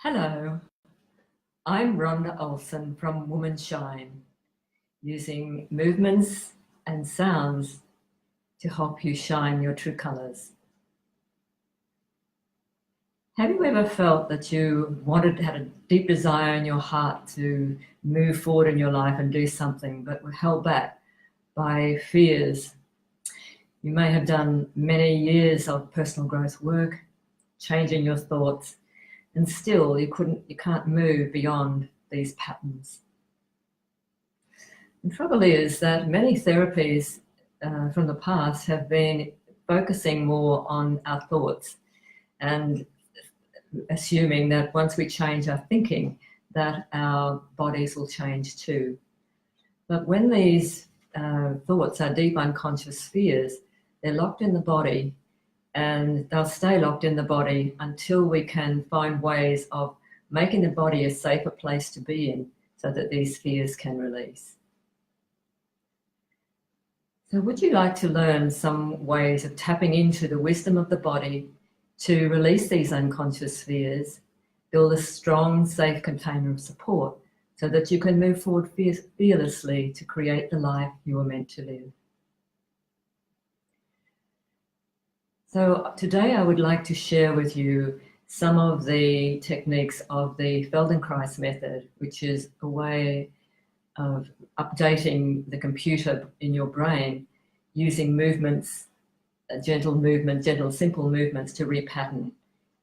Hello, I'm Rhonda Olson from Woman Shine, using movements and sounds to help you shine your true colors. Have you ever felt that you had a deep desire in your heart to move forward in your life and do something, but were held back by fears? You may have done many years of personal growth work, changing your thoughts, and still you can't move beyond these patterns. The trouble is that many therapies from the past have been focusing more on our thoughts and assuming that once we change our thinking, that our bodies will change too. But when these thoughts are deep unconscious fears, they're locked in the body, and they'll stay locked in the body until we can find ways of making the body a safer place to be in so that these fears can release. So would you like to learn some ways of tapping into the wisdom of the body to release these unconscious fears, build a strong, safe container of support so that you can move forward fearlessly to create the life you were meant to live? So today I would like to share with you some of the techniques of the Feldenkrais method, which is a way of updating the computer in your brain using movements, gentle, simple movements to repattern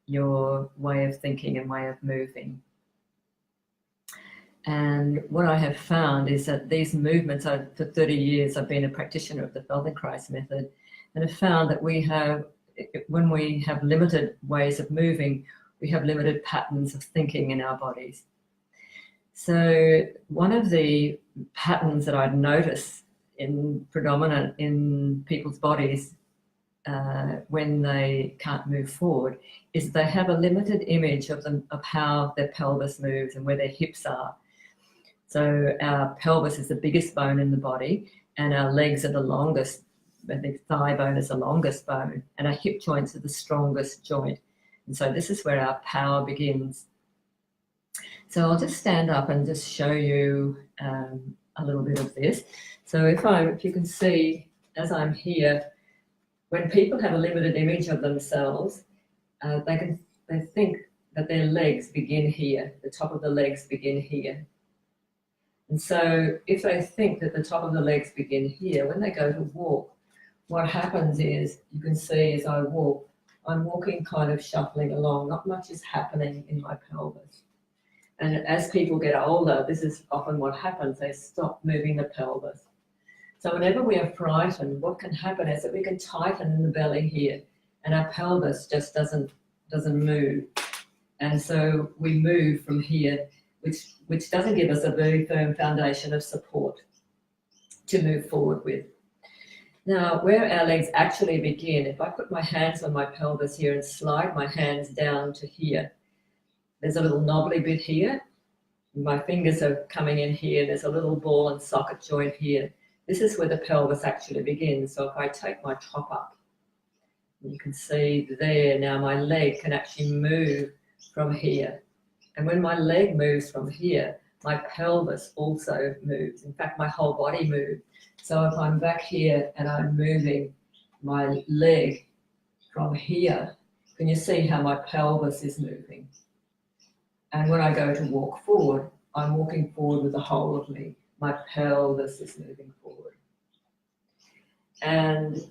your way of thinking and way of moving. And what I have found is that these movements, for 30 years I've been a practitioner of the Feldenkrais method, and have found that when we have limited ways of moving, we have limited patterns of thinking in our bodies. So one of the patterns that I'd noticed predominant in people's bodies when they can't move forward is they have a limited image of how their pelvis moves and where their hips are. So our pelvis is the biggest bone in the body, and our legs are the longest. The thigh bone is the longest bone, and our hip joints are the strongest joint. And so this is where our power begins. So I'll just stand up and just show you a little bit of this. So if you can see, as I'm here, when people have a limited image of themselves, they think that their legs begin here, the top of the legs begin here. And so if they think that the top of the legs begin here, when they go to walk, what happens is, you can see as I walk, I'm walking kind of shuffling along, not much is happening in my pelvis. And as people get older, this is often what happens, they stop moving the pelvis. So whenever we are frightened, what can happen is that we can tighten in the belly here, and our pelvis just doesn't move. And so we move from here, which doesn't give us a very firm foundation of support to move forward with. Now, where our legs actually begin, if I put my hands on my pelvis here and slide my hands down to here, there's a little knobbly bit here. My fingers are coming in here. There's a little ball and socket joint here. This is where the pelvis actually begins. So if I take my top up, you can see there, now my leg can actually move from here. And when my leg moves from here, my pelvis also moves. In fact, my whole body moves. So if I'm back here and I'm moving my leg from here, can you see how my pelvis is moving? And when I go to walk forward, I'm walking forward with the whole of me. My pelvis is moving forward. And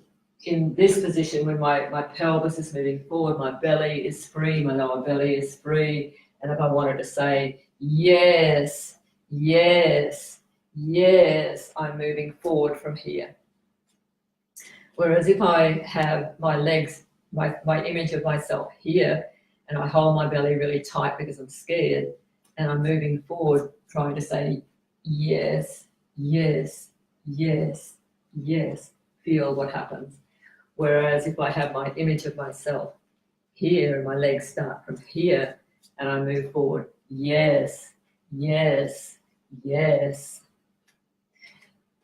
in this position, when my pelvis is moving forward, my belly is free, my lower belly is free. And if I wanted to say, yes, yes, yes, I'm moving forward from here. Whereas if I have my legs, my image of myself here, and I hold my belly really tight because I'm scared, and I'm moving forward trying to say, yes, yes, yes, yes, feel what happens. Whereas if I have my image of myself here and my legs start from here and I move forward, yes, yes, yes.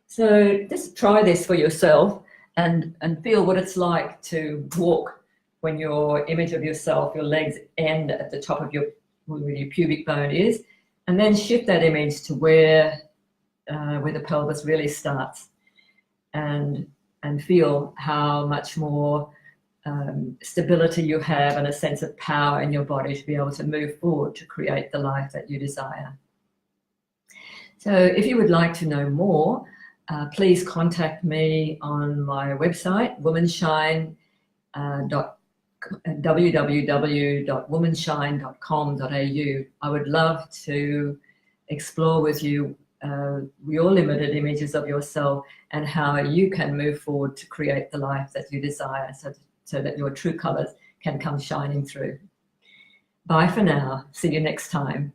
So just try this for yourself and feel what it's like to walk when your image of yourself, your legs end at the top of your where your pubic bone is, and then shift that image to where the pelvis really starts, and feel how much more stability you have and a sense of power in your body to be able to move forward to create the life that you desire. So if you would like to know more, please contact me on my website, www.womanshine.com.au. I would love to explore with you your limited images of yourself and how you can move forward to create the life that you desire, so that your true colors can come shining through. Bye for now. See you next time.